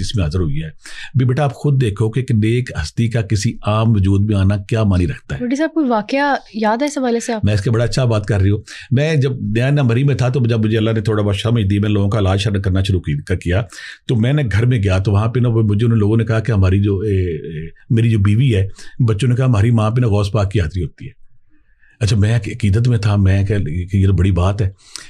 ہستی اس میں حاضر ہوئی ہے. بھی بیٹا آپ خود دیکھو کہ ایک نیک ہستی کا کسی عام وجود میں آنا کیا معنی رکھتا ہے. ڈاکٹر صاحب کوئی واقعہ یاد ہے اس حوالے سے آپ؟ میں اس کے بڑا اچھا بات کر رہی ہوں. میں جب نیا نمبری میں تھا تو جب مجھے اللہ نے تھوڑا بہت سمجھ دی, میں لوگوں کا علاج کرنا شروع کیا, تو میں نے گھر میں گیا تو وہاں پہ نا مجھے ان لوگوں نے کہا کہ ہماری جو میری جو بیوی ہے, بچوں نے کہا ہماری ماں پہ نا غوث پاک کی حاضری ہوتی ہے. اچھا میں عقیدت میں تھا, میں کہ یہ تو بڑی بات ہے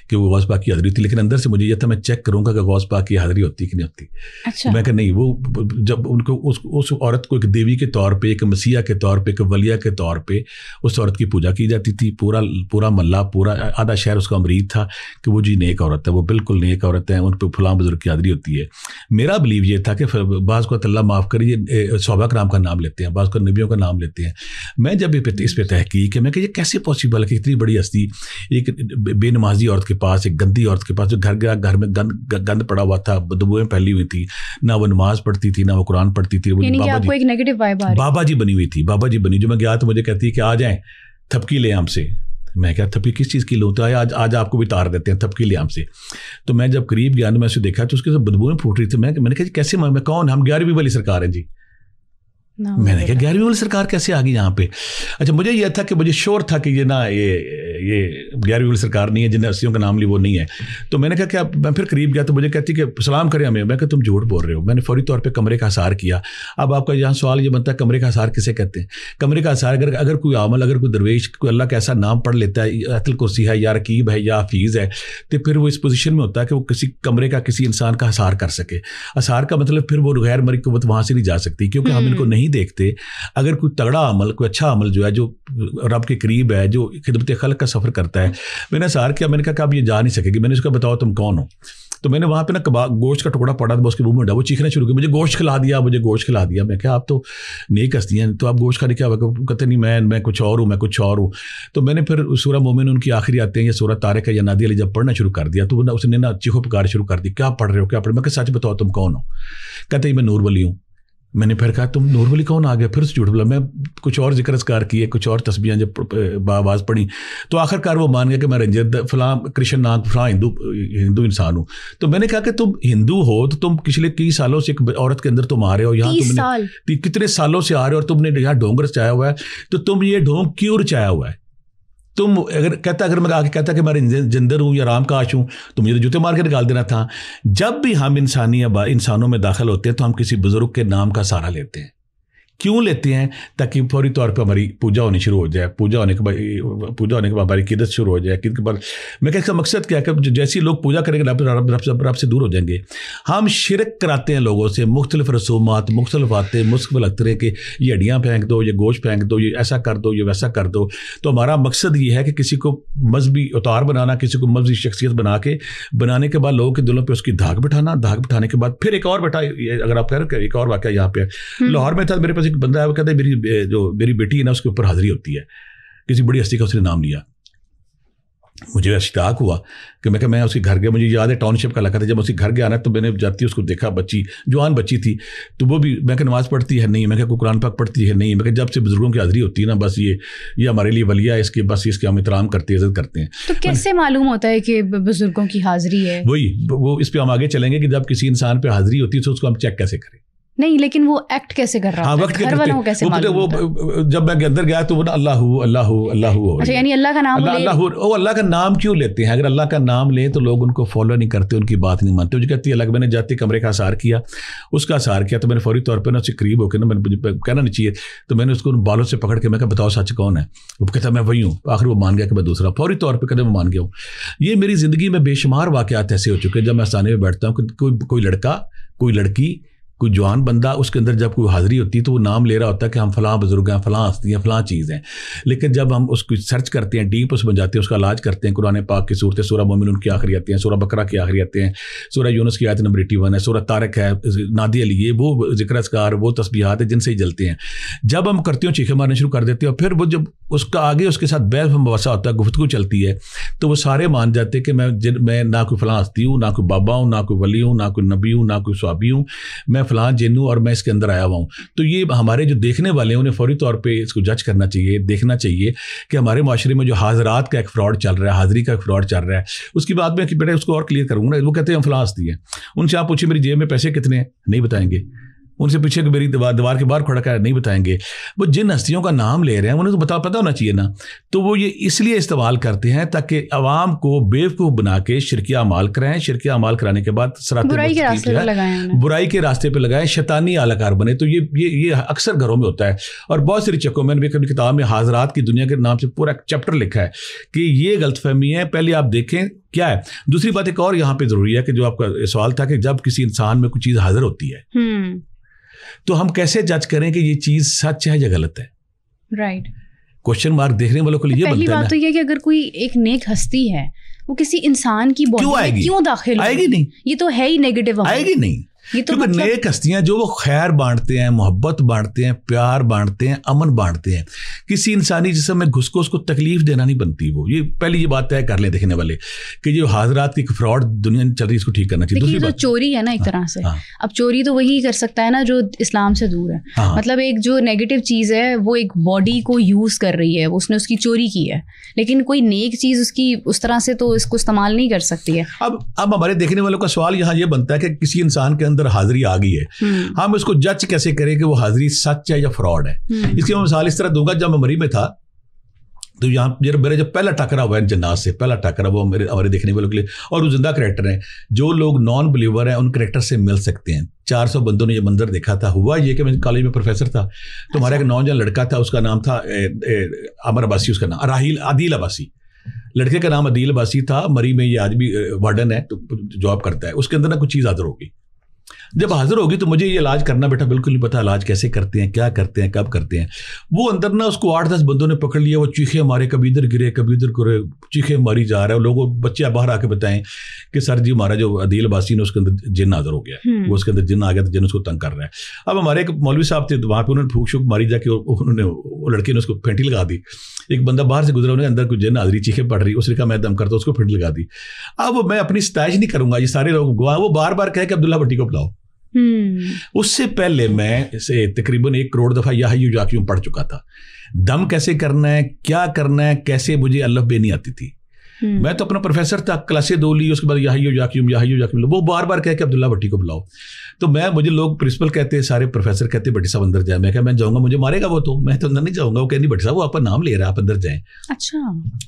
کہ وہ غوث پاک کی حاضری ہوتی, لیکن اندر سے مجھے یہ تھا میں چیک کروں گا کہ غوث پاک کی حاضری ہوتی کہ نہیں ہوتی. اچھا. میں کہ نہیں, وہ جب ان کو اس عورت کو ایک دیوی کے طور پہ, ایک مسیح کے طور پہ, ایک ولیہ کے طور پہ اس عورت کی پوجا کی جاتی تھی. پورا محلہ, پورا آدھا شہر اس کا امرید تھا کہ وہ جی نیک عورت ہے, وہ بالکل نیک عورت ہے, ان پہ فلاں بزرگ کی حاضری ہوتی ہے. میرا بلیو یہ تھا کہ بعض کو اللہ معاف کریے صحابہ کرام کا نام لیتے ہیں, بعض کو نبیوں کا نام لیتے ہیں. میں جب اس پہ تحقیق ہے, میں کہ یہ کیسے پاسبل ہے کہ اتنی بڑی ہستی ایک بے نمازی عورت کے پاس, ایک گندی عورت کے پاس, جو گھر میں گند پڑا ہوا تھا, بدبوئیں پھیلی ہوئی تھی, نہ وہ نماز پڑھتی تھی نہ وہ قرآن پڑھتی تھی. بابا جی بنی ہوئی تھی, بابا جی بنی. جو میں گیا تو مجھے کہتی کہ آ جائیں تھپکی لیں ہم سے. میں کیا تھپکی کس چیز کی لوں, تو آج آپ کو بھی تار دیتے ہیں, تھپکی لیں ہم سے. تو میں جب قریب گیا تو میں اسے دیکھا تو اس کے ساتھ بدبوئیں پھوٹ رہی تھی. میں نے کہا جی کیسے, میں کون, ہم 11ویں والی سرکار ہیں جی. میں نے کہا 11ویں والی سرکار کیسے آ گئی یہاں پہ. اچھا مجھے یہ تھا کہ مجھے شور تھا کہ یہ نا یہ 11ویں والی سرکار نہیں ہے, جن ہستیوں کا نام لی وہ نہیں ہے. تو میں نے کہا کہ میں پھر قریب گیا تو مجھے کہتی کہ سلام کریں ہمیں. میں کہ تم جھوٹ بول رہے ہو. میں نے فوری طور پہ کمرے کا حصار کیا. اب آپ کا یہاں سوال یہ بنتا ہے کمرے کا حصار کسے کہتے ہیں. کمرے کا حصار اگر کوئی عامل, اگر کوئی درویش, کوئی اللہ کا ایسا نام پڑھ لیتا ہے, آیت الکرسی ہے یا رقیب ہے یا حفیظ ہے, تو پھر وہ اس پوزیشن میں ہوتا ہے کہ وہ کسی کمرے کا کسی انسان کا حصار کر سکے. حصار کا مطلب پھر وہ غیر مرئی قوت وہاں سے نہیں جا سکتی, کیونکہ ہم ان کو نہیں دیکھتے. اگر کوئی تگڑا عمل, کوئی اچھا عمل جو ہے, جو رب کے قریب ہے, جو خدمت خلق کا سفر کرتا ہے, میں نے سار کیا. میں نے کہا کہ آپ یہ جا نہیں سکے گی. میں نے اس کا بتاؤ تم کون ہو. تو میں نے وہاں پہ نا گوشت کا ٹکڑا پڑا تھا, اس کے منہ میں ڈا, وہ چیخنا شروع کیا, مجھے گوشت کھلا دیا, مجھے گوشت کھلا دیا. میں کہا آپ تو نیک ہستی ہیں, تو آپ گوشت کھانے کیا کہتے نہیں, میں کچھ اور ہوں, میں کچھ اور ہوں. تو میں نے پھر سورہ مومن ان کی آخری آتے ہیں یا سورہ طارق یا نادی علی جب پڑھنا شروع کر دیا تو اس نے نا چیخو پکار شروع کر دی, کیا پڑھ رہے ہو, کیا پڑھ رہے ہو. میں کہ سچ بتاؤ تم کون ہو. کہتے میں نور ولی ہوں. میں نے پھر کہا تم نور ولی کون آ گیا, پھر سے جھوٹ بولا. میں کچھ اور ذکر اذکار کیے, کچھ اور تسبیحاں جب بآواز پڑھی تو آخر کار وہ مان گیا کہ میں رنجر فلاں کرشن ناتھ فلاں ہندو انسان ہوں. تو میں نے کہا کہ تم ہندو ہو تو تم پچھلے 30 سالوں سے ایک عورت کے اندر تم آ رہے ہو, یہاں تم نے کتنے سالوں سے آ رہے ہو, اور تم نے یہاں ڈھونگ رچایا ہوا ہے, تو تم یہ ڈھونگ کیوں رچایا ہوا ہے. تم اگر میں آگے کہتا کہ میں جندر ہوں یا رام کاش ہوں تو مجھے جوتے مار کے نکال دینا تھا. جب بھی ہم انسانوں میں داخل ہوتے ہیں تو ہم کسی بزرگ کے نام کا سہارا لیتے ہیں. کیوں لیتے ہیں؟ تاکہ فوری طور پہ ہماری پوجا ہونی شروع ہو جائے, پوجا ہونے کے بعد ہماری عقیدت شروع ہو جائے. عقیدت کے بعد میں کہ اس کا مقصد کیا ہے کہ جیسے لوگ پوجا کریں گے رب سے دور ہو جائیں گے. ہم شرک کراتے ہیں لوگوں سے, مختلف رسومات, مختلف باتیں, مختلف لگتے ہیں کہ یہ ہڈیاں پھینک دو, یہ گوشت پھینک دو, یہ ایسا کر دو, یہ ویسا کر دو. تو ہمارا مقصد یہ ہے کہ کسی کو مذہبی اتار بنانا, کسی کو مذہبی شخصیت بنانے کے بعد لوگوں کے دلوں پہ اس کی دھاگ بٹھانے کے بعد پھر ایک اور بیٹا, اگر آپ کہہ رہے ہیں ایک اور واقعہ یہاں پہ لاہور میں تھا, میرے پاس ایک بندہ ہے, وہ کہتا ہے میری بیٹی ہے نا, اس کے اوپر حاضری ہوتی ہے, کسی بڑی ہستی کا اس نے نام لیا. مجھے اشتیاق ہوا کہ میں اس کے گھر گیا. مجھے یاد ہے ٹاؤن شپ کا علاقہ تھا. جب اس کے گھر گیا نا تو میں نے جاتی اس کو دیکھا, جوان بچی تھی, تو وہ بھی میں کہ نماز پڑھتی ہے نہیں, میں کہ کوئی قرآن پاک پڑھتی ہے نہیں. میں کہ جب سے بزرگوں کی حاضری ہوتی ہے نا, بس یہ ہمارے لیے ولیہ ہے, اس کے ہم احترام کرتے ہیں, عزت کرتے ہیں. تو کیسے معلوم ہوتا ہے کہ بزرگوں کی حاضری ہے؟ وہ اس پہ ہم آگے چلیں گے کہ جب کسی انسان پہ حاضری ہوتی ہے تو اس کو ہم چیک کیسے کریں. نہیں لیکن وہ ایکٹ کیسے کر رہا ہے, گھر والوں کو کیسے معلوم ہوتا ہے؟ جب میں اندر گیا تو وہ نا اللہ اچھا, یعنی اللہ کا نام اللہ کا نام کیوں لیتے ہیں؟ اگر اللہ کا نام لیں تو لوگ ان کو فالو نہیں کرتے, ان کی بات نہیں مانتے. مجھے کہتی ہے اللہ, میں نے جاتے کمرے کا حصار کیا, اس کا حصار کیا, تو میں نے فوری طور پہ نا اس سے قریب ہو کے نا, مجھے کہنا نہیں چاہیے, تو میں نے اس کو بالوں سے پکڑ کے میں کہا بتاؤ سچ کون ہے. وہ کہتا میں وہی ہوں. آخر وہ مان گیا کہ میں دوسرا. فوری طور پہ کہتے میں مان گیا ہوں. یہ میری زندگی میں بے شمار واقعات ایسے ہو چکے ہیں جب میں آستانے میں بیٹھتا ہوں کہ کوئی لڑکا, کوئی لڑکی, کوئی جوان بندہ, اس کے اندر جب کوئی حاضری ہوتی ہے تو وہ نام لے رہا ہوتا ہے کہ ہم فلاں بزرگ ہیں, فلاں ہستی ہیں, فلاں چیز ہیں. لیکن جب ہم اس کو سرچ کرتے ہیں, ڈیپ اس میں جاتے ہیں, اس کا علاج کرتے ہیں, قرآن پاک کی صورتیں, سورہ مومنون کی آخری آتے ہیں, سورہ بقرہ کی آخری آتے ہیں, سورہ یونس کی آیت نمبر 81 ہے, سورہ طارق ہے, نادی علی, یہ وہ ذکر اذکار, وہ تسبیحات ہیں جن سے ہی جلتے ہیں. جب ہم کرتے ہیں چیخے مارنے شروع کر دیتے ہیں, اور پھر وہ جب اس کا آگے اس کے ساتھ بحث مباحثہ ہوتا ہے, گفتگو چلتی ہے, تو وہ سارے مان جاتے ہیں کہ میں نہ کوئی فلاں ہستی ہوں, نہ کوئی بابا ہوں, نہ کوئی ولی ہوں, نہ کوئی نبی ہوں, نہ کوئی صحابی ہوں, میں فلاں جن ہوں اور میں اس کے اندر آیا ہوا ہوں. تو یہ ہمارے جو دیکھنے والے ہیں انہیں فوری طور پہ اس کو جج کرنا چاہیے, دیکھنا چاہیے کہ ہمارے معاشرے میں جو حاضرات کا ایک فراڈ چل رہا ہے, حاضری کا ایک فراڈ چل رہا ہے. اس کی بات میں کہ بیٹا اس کو اور کلیئر کروں گا. وہ کہتے ہیں ہم فلاں ہستی ہیں, ان سے آپ پوچھیں میری جیب میں پیسے کتنے ہیں, نہیں بتائیں گے. ان سے پوچھے کہ میری دیوار کے باہر کھڑا کر, نہیں بتائیں گے. وہ جن ہستیوں کا نام لے رہے ہیں انہیں تو پتہ ہونا چاہیے نا. تو وہ یہ اس لیے استعمال کرتے ہیں تاکہ عوام کو بیوقوف بنا کے شرکیہ اعمال کرائیں. شرکیہ اعمال کرانے کے بعد برائی کے راستے پہ لگائیں, شیطانی اعلی کار بنے. تو یہ اکثر گھروں میں ہوتا ہے. اور بہت ساری چکوں میں نے اپنی کتاب میں حاضرات کی دنیا کے نام سے پورا ایک چیپٹر لکھا ہے کہ یہ غلط فہمی ہے. پہلے آپ دیکھیں کیا ہے. دوسری بات ایک اور یہاں پہ ضروری ہے کہ جو آپ کا سوال تھا کہ جب کسی انسان میں کوئی چیز حاضر ہوتی ہے تو ہم کیسے جج کریں کہ یہ چیز سچ ہے یا غلط ہے. رائٹ. کوشچن مارک دیکھنے والوں کے لیے پہلی بات تو یہ کہ اگر کوئی ایک نیک ہستی ہے وہ کسی انسان کی باڈی میں کیوں داخل آئے گی نہیں, یہ تو ہے ہی نیگیٹو, آئے گی نہیں. کیونکہ نیک ہستیاں جو وہ خیر بانٹتے ہیں, محبت بانٹتے ہیں, پیار بانٹتے ہیں, امن بانٹتے ہیں. کسی انسانی جسم میں گھس کو اس کو تکلیف دینا نہیں بنتی. وہ یہ پہلی یہ بات طے کر لیں دیکھنے والے کہ جو حاضرات کی فراڈ دنیا چل رہی ہے اس کو ٹھیک کرنا چاہیے. دوسری بات چوری ہے نا ایک طرح سے. اب چوری تو وہی کر سکتا ہے نا جو اسلام سے دور ہے. مطلب ایک جو نیگیٹو چیز ہے وہ ایک باڈی کو یوز کر رہی ہے, اس نے اس کی چوری کی ہے, لیکن کوئی نیک چیز اس کی اس طرح سے تو اس کو استعمال نہیں کر سکتی ہے. اب ہمارے دیکھنے والوں کا سوال یہاں یہ بنتا ہے کہ کسی انسان کے اندر حاضری آ گئی ہے, ہم اس کو جج کیسے کریں کہ وہ حاضری سچ ہے یا فراڈ ہے. اس کی میں مثال اس طرح دوں گا. جب میں مری میں تھا تو یہاں میرا جو پہلا ٹاکرا ہوا ہے جنات سے, پہلا ٹاکرا وہ ہمارے دیکھنے والوں کے لیے, اور وہ زندہ کریکٹر ہیں. جو لوگ نان بلیور ہیں ان کریکٹر سے مل سکتے ہیں. 400 بندوں نے یہ منظر دیکھا تھا. ہوا یہ کہ میں کالج میں پروفیسر تھا تو ہمارا ایک نوجوان لڑکا تھا, اس کا نام تھا عمر عباسی, اس کا نام عدیل عباسی. لڑکے کا نام عدیل عباسی تھا. مری میں یہ آج بھی وارڈن ہے تو جاب کرتا ہے. اس کے اندر نا کچھ چیز حاضر ہوگی. جب حاضر ہوگی تو مجھے یہ علاج کرنا بیٹا بالکل نہیں پتا, علاج کیسے کرتے ہیں, کیا کرتے ہیں, کب کرتے ہیں. وہ اندر نا اس کو 8-10 بندوں نے پکڑ لیا. وہ چیخے مارے, کبھی ادھر گرے کبھی ادھر گرے, چیخے ماری جا رہا ہے. لوگوں بچے باہر آ کے بتائیں کہ سر جی ہمارا جو عدیل عباسی نے اس کے اندر جن حاضر ہو گیا, وہ اس کے اندر جن آ گیا تو جن اس کو تنگ کر رہا ہے. اب ہمارے ایک مولوی صاحب تھے وہاں پہ, انہوں نے پھونک شوک ماری جا کے انہوں نے وہ لڑکے نے اس کو پھینٹی لگا دی. ایک بندہ باہر سے گزرا, انہیں اندر کوئی جن حاضری چیخے پڑ رہی, اس نے کہا میں دم کرتا ہوں, اس کو پھینٹی لگا دی. اب میں اپنی ستائش نہیں کروں گا, یہ سارے لوگ گواہ وہ بار بار کہے کہ عبداللہ بھٹی کو بلاؤ. اس سے پہلے میں تقریباً 1 کروڑ دفعہ یا حیو یا قیوم پڑھ چکا تھا. دم کیسے کرنا ہے, کیا کرنا ہے, کیسے, مجھے الف بے نہیں آتی تھی. میں تو اپنا پروفیسر تھا, کلاسیں 2 لی, اس کے بعد یا حیو یا قیوم, وہ بار بار کہے کہ عبداللہ بھٹی کو بلاؤ. تو مجھے لوگ پرنسپل کہتے ہیں, سارے پروفیسر کہتے ہیں بھٹی صاحب اندر جائیں. میں کہا میں جاؤں گا, مجھے مارے گا وہ, تو میں تو اندر نہیں جاؤں گا. وہ کہہ نہیں بھٹی صاحب وہ آپ کا نام لے رہا ہے, آپ اندر جائیں. اچھا.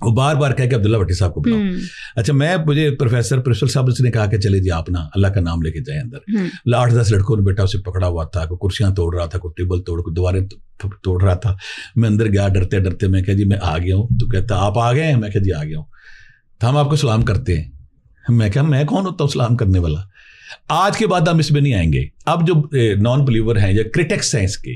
وہ بار بار کہہ کہ عبداللہ بھٹی صاحب کو بلاؤ. اچھا مجھے پرنسپل صاحب نے کہا کہ چلے جی آپ نا اللہ کا نام لے کے جائیں اندر. 8-10 لڑکوں نے بیٹا اسے پکڑا ہوا تھا, کوئی کرسیاں توڑ رہا تھا, کوئی ٹیبل توڑ, کوئی دیواریں توڑ رہا تھا. میں اندر گیا ڈرتے ڈرتے, میں کہا جی میں آ گیا ہوں. تو کہتا آپ آ گئے ہیں؟ میں کہا جی آ گیا ہوں. تو ہم آپ کو سلام کرتے ہیں. میں کہا میں کون ہوتا ہوں سلام کرنے والا, آج کے بعد ہم اس میں نہیں آئیں گے. اب جو نان بلیور ہیں یا کرٹکس ہیں اس کے,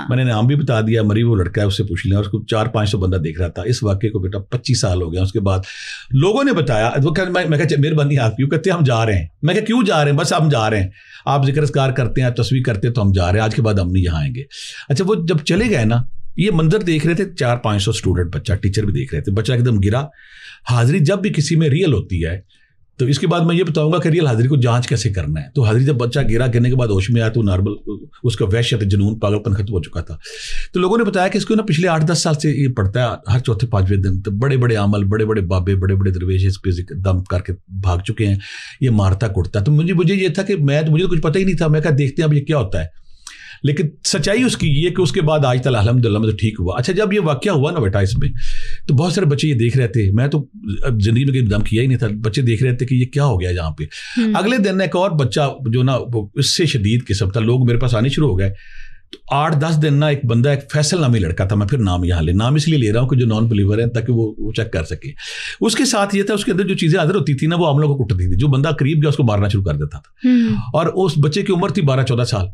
میں نے نام بھی بتا دیا. مری وہ لڑکا ہے, اس سے پوچھ لیا. اس کو 400-500 بندہ دیکھ رہا تھا. اس واقعے کو بیٹا 25 سال ہو گیا. اس کے بعد لوگوں نے بتایا, میں کہا مہربانی آپ کیوں کہتے ہیں ہم جا رہے ہیں. میں کہا کیوں جا رہے ہیں؟ بس ہم جا رہے ہیں, آپ ذکر اذکار کرتے ہیں, آپ تصویر کرتے ہیں تو ہم جا رہے ہیں, آج کے بعد ہم نہیں یہاں آئیں گے. اچھا وہ جب چلے گئے نا, یہ منظر دیکھ رہے تھے 400-500 اسٹوڈنٹ, بچہ ٹیچر بھی دیکھ رہے تھے. بچہ ایک دم گرا. حاضری جب بھی کسی میں ریئل ہوتی ہے تو اس کے بعد میں یہ بتاؤں گا کہ ریئل حاضری کو جانچ کیسے کرنا ہے. تو حاضری جب بچہ گرا, گرنے کے بعد ہوش میں آیا تو نارمل اس کا وحشت, جنون, پاگل پن ختم ہو چکا تھا. تو لوگوں نے بتایا کہ اس کو نا پچھلے 8-10 سال سے یہ پڑتا ہے, ہر 4-5 دن. تو بڑے بڑے عمل, بڑے بڑے بابے, بڑے بڑے درویش اس پہ دم کر کے بھاگ چکے ہیں. یہ مارتا کٹتا. تو مجھے یہ تھا کہ مجھے تو کچھ پتہ ہی نہیں تھا. میں کہا دیکھتے ہیں اب یہ کیا ہوتا ہے. لیکن سچائی اس کی یہ کہ اس کے بعد آج تک الحمدللہ میں تو ٹھیک ہوا. اچھا جب یہ واقعہ ہوا نا بیٹا اس میں, تو بہت سارے بچے یہ دیکھ رہے تھے. میں تو زندگی میں کہیں دم کیا ہی نہیں تھا. بچے دیکھ رہے تھے کہ یہ کیا ہو گیا یہاں پہ. اگلے دن ایک اور بچہ جو نا اس سے شدید قسم تھا, لوگ میرے پاس آنے شروع ہو گئے. تو 8-10 دن نا ایک بندہ, ایک فیصل نامی لڑکا تھا, میں پھر نام یہاں نام اس لیے لے رہا ہوں کہ جو نان بلیور ہیں تاکہ وہ چیک کر سکے. اس کے ساتھ یہ تھا اس کے اندر جو چیزیں حاضر ہوتی تھی نا وہ عملوں کو کٹتی تھی. جو بندہ قریب گیا اس کو مارنا شروع کر دیتا تھا. اور اس بچے کی عمر تھی 12-14 سال.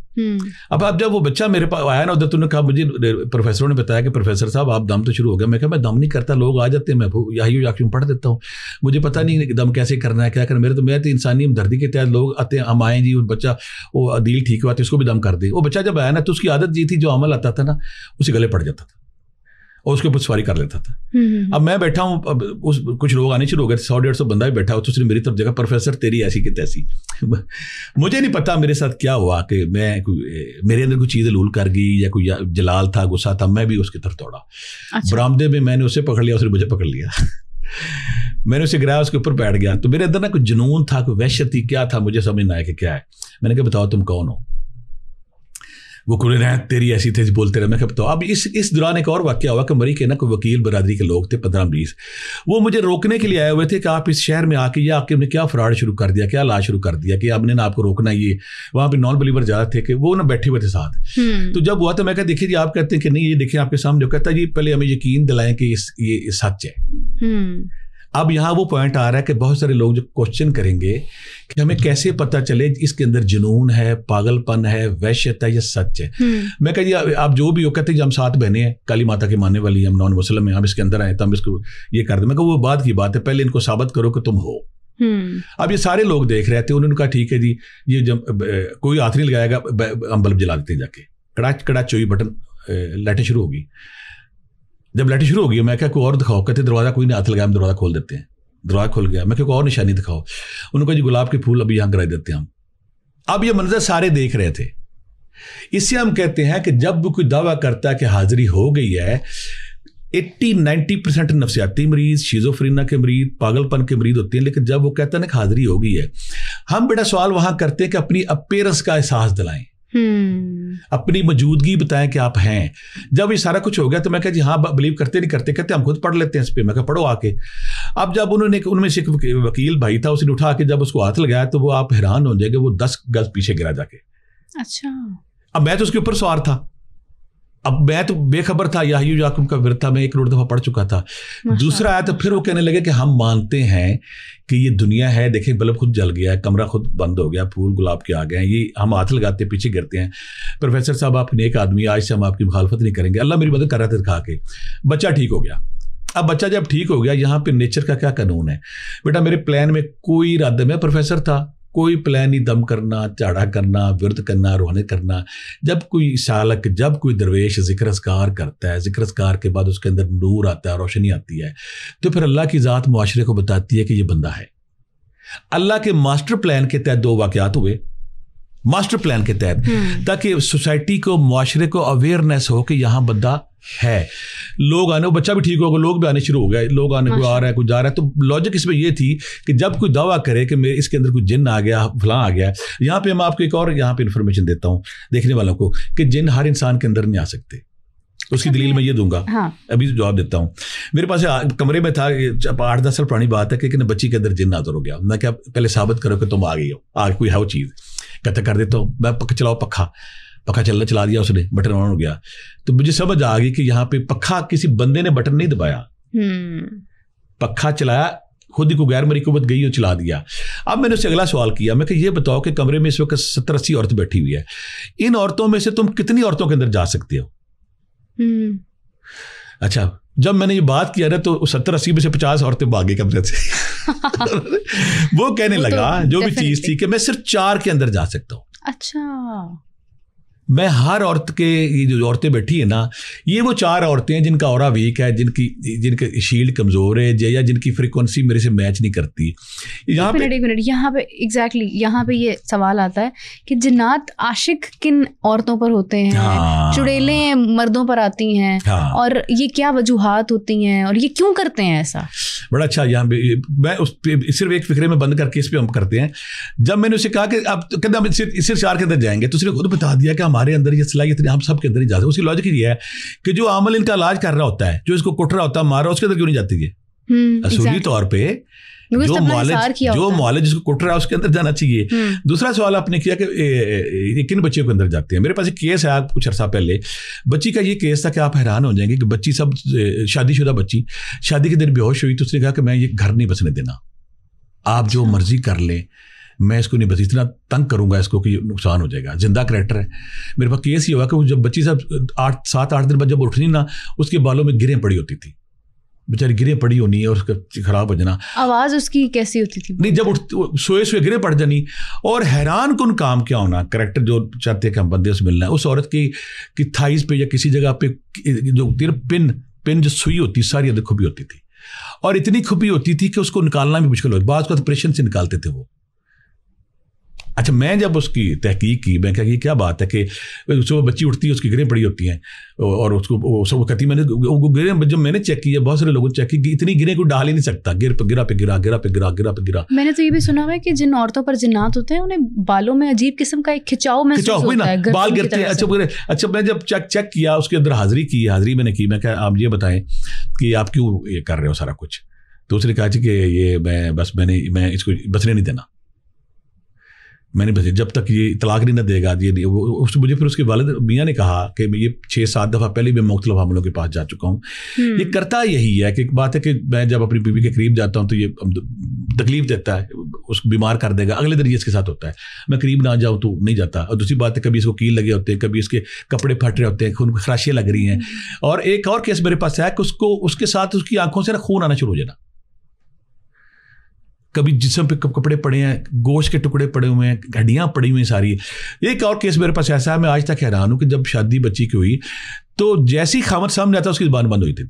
اب جب وہ بچہ میرے پاس آیا نا ادھر, تو نے کہا مجھے پروفیسروں نے بتایا کہ پروفیسر صاحب آپ دم تو شروع ہو گیا. میں کہا میں دم نہیں کرتا, لوگ آ جاتے ہیں, میں یا کیوں پڑھ دیتا ہوں, مجھے پتہ نہیں دم کیسے کرنا ہے, کیا کرنا. میں تو انسانی ہمدردی کے تحت لوگ آتے ہیں, ہم آئیں جی بچہ وہ عدیل ٹھیک ہوا تو اس کو بھی دم کر دے. وہ بچہ جب آیا نا تو اس کی عادت یہ تھی جو عمل آتا تھا نا اسی گلے پڑ جاتا تھا. اور اس کے اوپر سواری کر لیتا تھا. اب میں بیٹھا ہوں, اب کچھ لوگ آنے شروع ہو گئے, 100-150 بندہ بھی بیٹھا ہو, تو اس نے میری طرف دیکھا, پروفیسر تیری ایسی کہ تیسی. مجھے نہیں پتا میرے ساتھ کیا ہوا کہ میرے اندر کوئی چیز لول کر گئی یا کوئی جلال تھا, غصہ تھا, میں بھی اس کی طرف دوڑا. برآمدے میں نے اسے پکڑ لیا, اس نے مجھے پکڑ لیا. میں نے اسے گرایا, اس کے اوپر بیٹھ گیا. تو میرے اندر نا کوئی جنون تھا, کوئی وحشت تھی, کیا تھا مجھے سمجھ نہ آیا کہ کیا ہے. میں نے کہا بتاؤ تم کون ہو. وہ کھلے رہے تیری ایسی تیزی بولتے رہے. میں کہا بتاؤ. اب اس دوران ایک اور واقعہ ہوا کہ مری کے نا کوئی وکیل برادری کے لوگ تھے 15-20, وہ مجھے روکنے کے لیے آئے ہوئے تھے کہ آپ اس شہر میں آ کے یا آپ نے کیا فراڈ شروع کر دیا, کیا لا شروع کر دیا کہ آپ نے نا آپ کو روکنا. یہ وہاں پہ نان بلیور زیادہ تھے کہ وہ نا بیٹھے ہوئے تھے ساتھ. تو جب ہوا تو میں کہا دیکھیے جی, آپ کہتے ہیں کہ نہیں, یہ دیکھیں آپ کے سامنے. کہتا جی پہلے ہمیں یقین دلائیں کہ یہ سچ ہے. اب یہاں وہ پوائنٹ آ رہا ہے کہ بہت سارے لوگ جو کوشچن کریں گے کہ ہمیں کیسے پتہ چلے اس کے اندر جنون ہے, پاگل پن ہے, وحشت ہے یا سچ ہے. میں کہا جی آپ جو بھی ہو, کہتے ہیں ہم 7 بہنیں ہیں, کالی ماتا کی ماننے والی, ہم نان مسلم ہیں, ہم اس کے اندر آئے تو ہم اس کو یہ کر دیں. میں کہا وہ بعد کی بات ہے, پہلے ان کو ثابت کرو کہ تم ہو. اب یہ سارے لوگ دیکھ رہے تھے, انہوں نے کہا ٹھیک ہے جی, یہ جب کوئی ہاتھ نہیں لگائے گا, ہم بلب جلا دیتے جا کے. کڑاچ کڑاچ ہوئی, بٹن لائٹیں شروع ہوگی. جب لائٹیں شروع ہوگی میں کہا کوئی اور دکھاؤ. کہتے دروازہ کوئی نہیں ہاتھ لگایا, ہم دروازہ کھول دیتے ہیں. دروازہ کھل گیا. میں کہ کوئی اور نشانی دکھاؤ. انہوں نے کہا جی گلاب کے پھول ابھی یہاں گرائی دیتے ہیں ہم. اب یہ منظر سارے دیکھ رہے تھے. اس سے ہم کہتے ہیں کہ جب بھی کوئی دعویٰ کرتا ہے کہ حاضری ہو گئی ہے, 80-90% نفسیاتی مریض, شیزوفرینا کے مریض, پاگل پن کے مریض ہوتے ہیں. لیکن جب وہ کہتا ہے نا کہ حاضری ہو گئی ہے, ہم بیٹا سوال وہاں کرتے ہیں کہ اپنی اپیرنس کا احساس دلائیں, اپنی موجودگی بتائیں کہ آپ ہیں. جب یہ سارا کچھ ہو گیا تو میں کہا جی ہاں بلیو کرتے نہیں کرتے, کہتے ہم خود پڑھ لیتے ہیں اس پہ. میں کہا پڑھو آ کے. اب جب انہوں نے, ان میں سے ایک وکیل بھائی تھا, اس نے اٹھا کے جب اس کو ہاتھ لگایا تو وہ آپ حیران ہو جائے گے, وہ 10 گز پیچھے گرا جا کے. اچھا. اب میں تو اس کے اوپر سوار تھا, اب میں تو بے خبر تھا, یاہیو یاکم کا ورد تھا, میں 1 کروڑ دفعہ پڑھ چکا تھا. دوسرا آیا تو پھر وہ کہنے لگے کہ ہم مانتے ہیں کہ یہ دنیا ہے, دیکھیں بلب خود جل گیا ہے, کمرہ خود بند ہو گیا, پھول گلاب کے آ گئے ہیں, یہ ہم ہاتھ لگاتے پیچھے گرتے ہیں. پروفیسر صاحب آپ نیک آدمی, آج سے ہم آپ کی مخالفت نہیں کریں گے, اللہ میری مدد کر رہا تھا دکھا کے. بچہ ٹھیک ہو گیا. اب بچہ جب ٹھیک ہو گیا, یہاں پہ نیچر کا کیا قانون ہے بیٹا, میرے پلان میں کوئی ارادہ, میں پروفیسر تھا, کوئی پلان نہیں دم کرنا, چاڑا کرنا, ورد کرنا, روحانی کرنا. جب کوئی سالک, جب کوئی درویش ذکر اذکار کرتا ہے, ذکر اذکار کے بعد اس کے اندر نور آتا ہے, روشنی آتی ہے, تو پھر اللہ کی ذات معاشرے کو بتاتی ہے کہ یہ بندہ ہے. اللہ کے ماسٹر پلان کے تحت 2 واقعات ہوئے, ماسٹر پلان کے تحت, تاکہ سوسائٹی کو, معاشرے کو اویئرنیس ہو کہ یہاں بندہ ہے. لوگ آنے, وہ بچہ بھی ٹھیک ہوگا, لوگ بھی آنے شروع ہو گئے, لوگ آنے, کوئی آ رہا ہے, کوئی جا رہا ہے. تو لاجک اس میں یہ تھی کہ جب کوئی دعویٰ کرے کہ اس کے اندر کوئی جن آ گیا, فلاں آ گیا. یہاں پہ میں آپ کو ایک اور یہاں پہ انفارمیشن دیتا ہوں دیکھنے والوں کو کہ جن ہر انسان کے اندر نہیں آ سکتے. اس کی دلیل میں یہ دوں گا, ابھی جواب دیتا ہوں. میرے پاس کمرے میں تھا, 8-10 سال پرانی بات ہے کہ بچی کے اندر جن نازر ہو گیا. میں کیا پہلے ثابت کرو کہ تم آ گئی ہو, آج کوئی ہے وہ چیز. کہتا کر دیتا ہوں میں, چلاؤ پکھا چلا دیا اس نے, بٹن آن ہو گیا. تو مجھے سمجھ آ گئی کہ یہاں پہ پکھا کسی بندے نے بٹن نہیں دبایا, پکھا چلایا خود ہی, کو غیر مری قوت گئی اور چلا دیا. اب میں نے اس سے اگلا سوال کیا, میں کہ یہ بتاؤ کہ کمرے میں اس وقت 70-80 عورتیں بیٹھی ہوئی ہے, ان عورتوں میں سے تم کتنی عورتوں کے اندر جا سکتے ہو؟ اچھا, جب میں نے یہ بات کیا نا تو 70-80 میں سے 50 عورتیں بھاگی کمرے سے. وہ کہنے لگا جو بھی چیز تھی کہ میں صرف 4 کے اندر جا سکتا ہوں. اچھا. میں ہر عورت کے, یہ جو عورتیں بیٹھی ہیں نا, یہ وہ 4 عورتیں ہیں جن کا اورا ویک ہے, جن کا شیلڈ کمزور ہے, یا جن کی فریکوینسی میرے سے میچ نہیں کرتی. یہاں پہ یہاں پہ ایگزیکٹلی یہاں پہ یہ سوال آتا ہے کہ جنات عاشق کن عورتوں پر ہوتے ہیں, چڑیلیں مردوں پر آتی ہیں, اور یہ کیا وجوہات ہوتی ہیں, اور یہ کیوں کرتے ہیں ایسا؟ بڑا اچھا. یہاں پہ میں صرف ایک فکرے میں بند کر کے اس پہ ہم کرتے ہیں. جب میں نے اسے کہا کہ اب کہتے ہم صرف 4 کے اندر جائیں گے, تو اس نے خود بتا دیا کہ ہمارے اندر یہ صلاحیت ہم سب کے اندر ہی جاتے ہیں. اس کی لاجک یہ ہے کہ جو عامل ان کا علاج کر رہا ہوتا ہے, جو اس کو کٹ رہا ہوتا ہے, مارا, اس کے اندر کیوں نہیں جاتی ہے؟ اصولی طور پہ جو معالج جس کو کٹ رہا ہے اس کے اندر جانا چاہیے. دوسرا سوال آپ نے کیا کہ یہ کن بچیوں کے اندر جاتے ہیں. میرے پاس ایک کیس ہے کچھ عرصہ پہلے, بچی کا یہ کیس تھا کہ آپ حیران ہو جائیں گے کہ بچی سب شادی شدہ بچی, شادی کے دن بے ہوش ہوئی, تو اس نے کہا کہ میں یہ گھر نہیں بسنے دینا, آپ جو مرضی کر لیں, میں اس کو نہیں بس اتنا تنگ کروں گا اس کو کہ نقصان ہو جائے گا. زندہ کریکٹر ہے. میرے پاس کیس یہ ہوا کہ جب بچی صاحب 7-8 دن بعد جب اٹھنی نا, اس کے بالوں میں گریں پڑی ہوتی تھی, بیچاری گریں پڑی ہونی ہے, اور اس کا خراب ہو جانا. آواز اس کی کیسی ہوتی تھی؟ نہیں, جب سوئے گریں پڑ جانی. اور حیران کن کام کیا ہونا, کریکٹر جو چاہتے ہیں کہ ہم بندے سے ملنا ہے, اس عورت کی تھائز پہ یا کسی جگہ پہ جو پن پن جو سوئی ہوتی ساری اندر کھپی ہوتی تھی, اور اتنی کھپی ہوتی تھی کہ اس کو نکالنا بھی مشکل ہوتا, بعض کو آپریشن سے نکالتے تھے وہ. اچھا میں جب اس کی تحقیق کی, میں کہا کہ کیا بات ہے کہ صبح بچی اٹھتی ہے اس کی گریں پڑی ہوتی ہیں, اور اس کو کہتی میں نے گریں, جب میں نے چیک کیا, بہت سارے لوگوں نے چیک کی, اتنی گریں کو ڈال ہی نہیں سکتا, گرا پہ گرا. میں نے تو یہ بھی سنا ہوا ہے کہ جن عورتوں پر جنات ہوتے ہیں انہیں بالوں میں عجیب قسم کا ایک کھچاؤ محسوس ہوتا ہے, بال گرتے ہیں. اچھا میں جب چیک کیا, اس کے اندر حاضری میں نے کی, میں کہا آپ یہ بتائیں کہ آپ کیوں یہ کر رہے ہو سارا کچھ. تو اس نے کہا کہ یہ میں اس کو بچنے نہیں دینا, میں نے بس جب تک یہ طلاق نہیں نہ دے گا. مجھے پھر اس کے والد میاں نے کہا کہ میں یہ 6-7 دفعہ پہلے بھی مختلف عاملوں کے پاس جا چکا ہوں. یہ کرتا یہی ہے کہ ایک بات ہے کہ میں جب اپنی بیوی کے قریب جاتا ہوں تو یہ تکلیف دیتا ہے, اس کو بیمار کر دے گا, اگلے دن یہ اس کے ساتھ ہوتا ہے. میں قریب نہ جاؤں تو نہیں جاتا. اور دوسری بات ہے کبھی اس کو کیل لگے ہوتے ہیں, کبھی اس کے کپڑے پھٹ رہے ہوتے ہیں, خون خراشیاں لگ رہی ہیں. اور ایک اور کیس میرے پاس ہے کہ اس کے ساتھ اس کی آنکھوں سے نا خون آنا شروع ہو جانا, کبھی جسم پہ کپڑے پڑے ہیں, گوشت کے ٹکڑے پڑے ہوئے ہیں, ہڈیاں پڑی ہوئی ہیں ساری. ایک اور کیس میرے پاس ایسا ہے, میں آج تک حیران ہوں کہ جب شادی بچی کی ہوئی تو جیسی خاوند سامنے آتا اس کی زبان بند ہوئی تھی.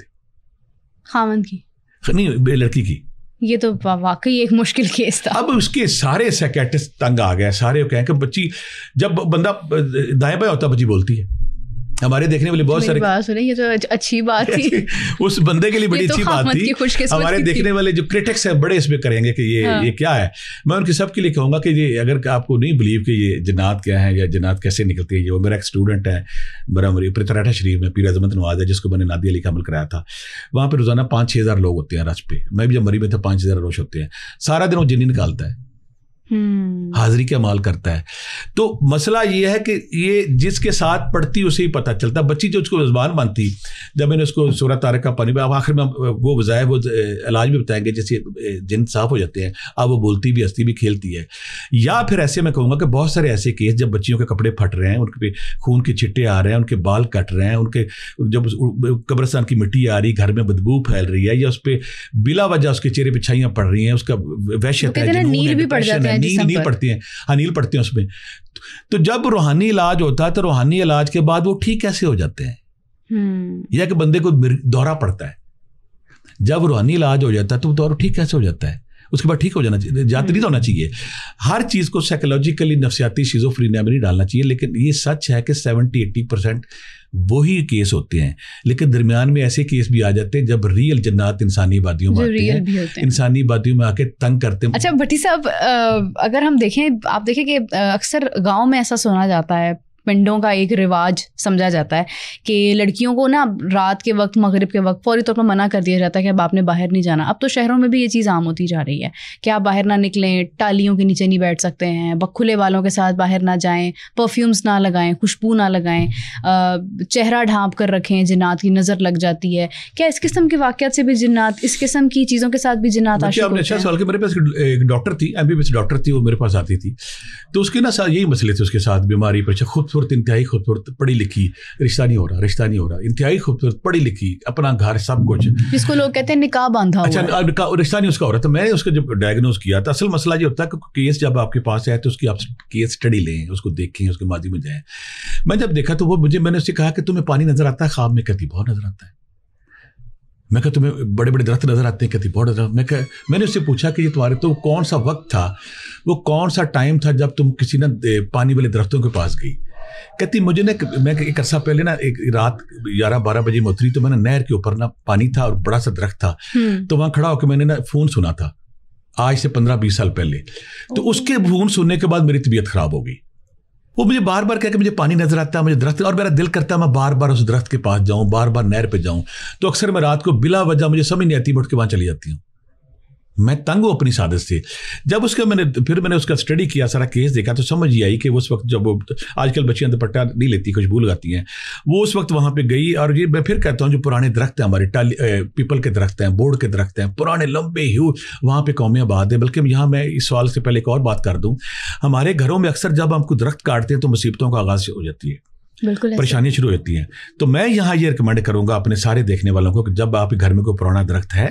خاوند کی نہیں, لڑکی کی. یہ تو واقعی ایک مشکل کیس تھا. اب اس کے سارے سائیکیٹرسٹ تنگ آ گئے, سارے کہیں کہ بچی جب بندہ دائیں بائیں ہوتا بچی بولتی ہے. ہمارے دیکھنے والے بہت سارے بات سنیں, یہ تو اچھی بات تھی, اس بندے کے لیے بڑی اچھی بات تھی. ہمارے دیکھنے والے جو کرٹکس ہیں بڑے اس پہ کریں گے کہ یہ کیا ہے. میں ان کے سب کے لیے کہوں گا کہ یہ اگر آپ کو نہیں بلیو کہ یہ جنات کیا ہے یا جنات کیسے نکلتی ہے, یہ میرا ایک اسٹوڈنٹ ہے برامری پرتراٹا شریف میں, پیر عظمت نواز ہے, جس کو میں نے نادی علی کا عمل کرایا تھا. وہاں پہ روزانہ 5-6 ہزار لوگ ہوتے ہیں رش پہ. میں بھی جب مری میں تھا 5 ہزار روش ہوتے ہیں. سارا دن وہ جنی نکالتا ہے, حاضری کا مال کرتا ہے. تو مسئلہ یہ ہے کہ یہ جس کے ساتھ پڑھتی اسے ہی پتہ چلتا. بچی جو اس کو زبان بنتی, جب میں نے اس کو سورہ طارق کا پانی, اب آخر میں وہ وظائف وہ علاج بھی بتائیں گے جیسے جن صاف ہو جاتے ہیں, اب وہ بولتی بھی ہنستی بھی کھیلتی ہے. یا پھر ایسے میں کہوں گا کہ بہت سارے ایسے کیس جب بچیوں کے کپڑے پھٹ رہے ہیں, ان پہ خون کے چھٹے آ رہے ہیں, ان کے بال کٹ رہے ہیں, ان کے جب قبرستان کی مٹی آ رہی, گھر میں بدبو پھیل رہی ہے, یا اس پہ بلا وجہ اس کے چہرے پہ چھائیاں پڑ رہی ہیں, اس کا وحشت ہے, نیل پڑتی ہیں, نیل پڑتی ہیں اس میں. تو جب روحانی علاج ہوتا ہے تو روحانی علاج کے بعد وہ ٹھیک کیسے ہو جاتے ہیں, یا کہ بندے کو دورہ پڑتا ہے. جب روحانی علاج ہو جاتا ہے تو وہ دورہ ٹھیک کیسے ہو جاتا ہے, اس کے بعد ٹھیک ہو جانا چاہیے. جاتے نہیں ہونا چاہیے ہر چیز کو سائیکولوجیکلی نفسیاتی شیزوفرینیا میں نہیں ڈالنا چاہیے. لیکن یہ سچ ہے کہ 70-80% وہی کیس ہوتے ہیں, لیکن درمیان میں ایسے کیس بھی آ جاتے ہیں جب ریئل جنات انسانی آبادیوں میں آتے ہیں, انسانی آبادیوں میں آ کے تنگ کرتے ہیں. اچھا بھٹی صاحب, اگر ہم دیکھیں, آپ دیکھیں کہ اکثر گاؤں میں ایسا سنا جاتا ہے, پنڈوں کا ایک رواج سمجھا جاتا ہے کہ لڑکیوں کو نا رات کے وقت, مغرب کے وقت فوری طور پر منع کر دیا جاتا ہے کہ اب آپ نے باہر نہیں جانا. اب تو شہروں میں بھی یہ چیز عام ہوتی جا رہی ہے کہ آپ باہر نہ نکلیں, ٹالیوں کے نیچے نہیں بیٹھ سکتے ہیں, کھلے والوں کے ساتھ باہر نہ جائیں, پرفیومز نہ لگائیں, خوشبو نہ لگائیں, چہرہ ڈھانپ کر رکھیں, جنات کی نظر لگ جاتی ہے. کیا اس قسم کے واقعات سے بھی جنات, اس قسم کی چیزوں کے ساتھ بھی جنات عاشق ہوتے ہیں؟ اچھا سوال کہ میرے پاس ایک ڈاکٹر تھی, MBBS ڈاکٹر تھی, وہ میرے پاس آتی تھی, تو اس کے نا یہی مسئلے تھے اس کے ساتھ, بیماری پر خوبصورت, انتہائی خوبصورت, پڑھی لکھی, رشتہ نہیں ہو رہا, انتہائی خوبصورت, پڑھی لکھی, اپنا گھر, سب کچھ, جس کو لوگ کہتے ہیں نکاح باندھا ہوا. اچھا رشتہ نہیں اس کا ہو رہا. تو میں نے اس کو جب ڈائگنوز کیا تو اصل مسئلہ یہ ہوتا ہے کہ کیس جب آپ کے پاس آئے تو اس کی آپ کیس اسٹڈی لیں, اس کو دیکھیں, اس کے ماضی میں جائیں. میں جب دیکھا تو وہ میں نے اس سے کہا کہ تمہیں پانی نظر آتا ہے خواب میں؟ کہتی بہت نظر آتا ہے. میں کہا تمہیں بڑے بڑے درخت نظر آتے ہیں؟ کہتی بہت نظر. میں نے اس سے پوچھا کہ یہ تمہارے تو کون سا وقت تھا, وہ کون سا ٹائم تھا جب تم کسی نہ پانی والے درختوں کے پاس گئی؟ کہتی مجھے نا, میں ایک عرصہ پہلے نا ایک رات 11-12 بجے میں اتری, تو میں نے نہر کے اوپر نا پانی تھا اور بڑا سا درخت تھا, تو وہاں کھڑا ہو کے میں نے نا فون سنا تھا آج سے 15-20 سال پہلے. تو اس کے فون سننے کے بعد میری طبیعت خراب ہو گئی. وہ مجھے بار بار کہہ کہ مجھے پانی نظر آتا ہے, مجھے درخت, اور میرا دل کرتا ہے میں بار بار اس درخت کے پاس جاؤں, بار بار نہر پہ جاؤں. تو اکثر میں رات کو بلا وجہ مجھے سمجھ نہیں آتی, اٹھ کے وہاں چلی جاتی ہوں. میں تنگ ہوں اپنی سعادت سے. جب اس کا میں نے اس کا اسٹڈی کیا, سارا کیس دیکھا, تو سمجھ یہ آئی کہ اس وقت جب وہ آج کل بچیاں دوپٹہ نہیں لیتی, خوشبو لگاتی ہیں, وہ اس وقت وہاں پہ گئی. اور یہ میں پھر کہتا ہوں جو پرانے درخت ہیں ہمارے, پیپل کے درخت ہیں, بورڈ کے درخت ہیں, پرانے لمبے وہاں پہ قومیں آباد ہیں. بلکہ یہاں میں اس سوال سے پہلے ایک اور بات کر دوں, ہمارے گھروں میں اکثر جب ہم کو درخت کاٹتے ہیں تو مصیبتوں کا آغاز ہو جاتی ہے. بالکل پریشانیاں شروع ہوتی ہیں. تو میں یہاں یہ ریکمینڈ کروں گا اپنے سارے دیکھنے والوں کو کہ جب آپ کے گھر میں کوئی پرانا درخت ہے